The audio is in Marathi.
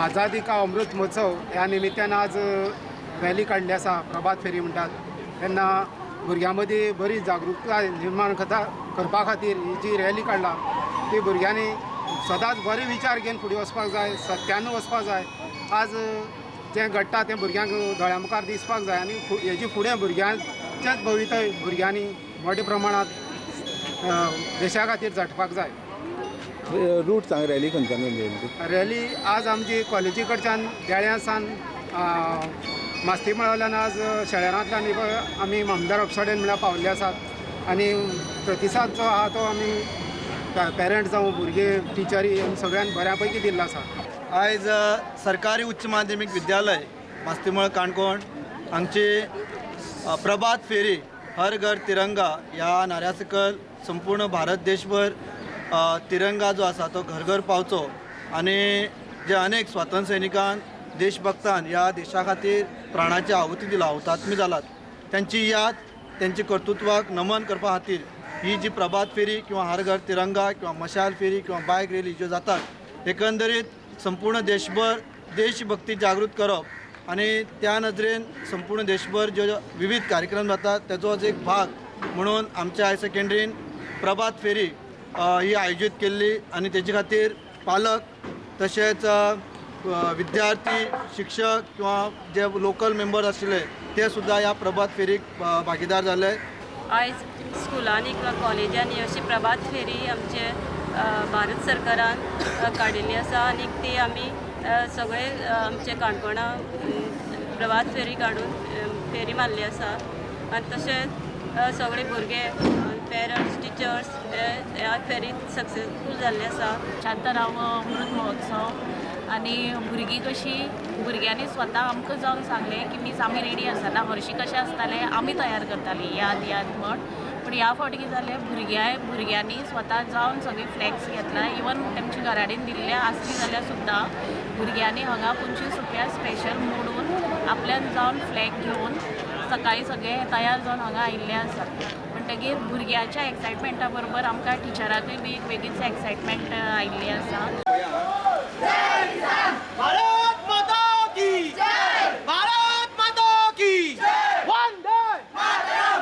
आझादी का अमृत महोत्सव ह्या निमित्तानं आज रॅली काढली आसा. प्रभात फेरी म्हणटात. तेन्ना भुरग्यां मदीं बरी जागृताय निर्माण करपा खातीर ही जी रॅली काडला ती भुरग्यांनी सदांच बरे विचार घेवन फुडें वचपाक जाय, सत्यान वचपाक जाय. आज जें घडटा तें भुरग्यांक दोळ्या मुखार दिसपाक जाय आनी हेजी फुडें भुरग्यांचेंच भवितय भुरग्यांनी मोठ्या प्रमाणात देशा खातीर झटपाक जाय. रूट सांग, रॅली खंयच्यान रॅली आज आमची कॉलेजी कडच्यान देळ्यासान मास्तीमळांतल्यान आज शेळरांतल्यान आमी मामदार अपसाडेन म्हळ्यार पावल्ले आसात आनी प्रतिसाद जो आहा तो आमी पेरंट्स जावं भुरगे टिचरी सगळ्यांक बऱ्या पैकी दिल्लो आसा. आयज सरकारी उच्च माध्यमीक विद्यालय मास्तीमळ काणकोण हांगची प्रभात फेरी हर घर तिरंगा ह्या नाऱ्या सकल संपूर्ण भारत देशभर तिरंगा जो आसा तो घर घर पावचो आनी जे अनेक स्वातंत्र्य सैनिकान देशभक्तान ह्या देशा खातीर प्राणाची आहुती दिला, हुतात्मी जालात, त्यांची याद त्यांची कर्तृत्वाक नमन करपा खातीर ही जी प्रभात फेरी किंवा हर घर तिरंगा किंवा मशाल फेरी किंवा बायक रॅली ज्यो जातात एकंदरीत संपूर्ण देशभर देशभक्ती जागृत करप आणि त्या नजरेन संपूर्ण देशभर ज्यो विविध कार्यक्रम जातात त्याचोच एक भाग म्हणून आमच्या हायर सेकंडरीन प्रभात फेरी ही आयोजित केल्ली आणि तेजे खातीर पालक तशेंच विद्यार्थी शिक्षक किंवा जे लोकल मेंबर आशिल्ले ते सुद्धा ह्या प्रभात फेरीक भागीदार जाले. आयज स्कुलांनी किंवा कॉलेजांनी अशी प्रभात फेरी आमचे भारत सरकारान काडिल्ली आसा आनी ती आमी सगळे आमचे काणकोणा प्रभात फेरी काडून फेरी मारली आसा आनी तशेंच सगळे भुरगे पेरंट्स टिचर्स ह्या फेरीत सक्सेसफूल जाल्ले आसा. शांताराम अमृत महोत्सव आनी भुरगीं कशीं भुरग्यांनी स्वता आमकां जावन सांगलें की मीस आमी रेडी आसतना हरशीं कशें आसतालें आमी तयार करतालीं याद म्हण. पूण ह्या फावटी कितें जालें भुरग्यांनी स्वता जावन सगळी फ्लॅग्स घेतला. इवन तेमच्या घराडेन दिल्ले आसली जाल्यार सुद्दां भुरग्यांनी हांगा 25 रुपया स्पेशल मोडून आपल्यान जावन फ्लॅग घेवन सकाळीं सगळे तयार जावन हांगा आयिल्ले आसात. म्हणटकीर भुरग्याच्या एक्सायटमेंटा बरोबर आमकां टिचराकूय बी एक वेगळीच एक्सायटमेंट आयिल्ली आसा.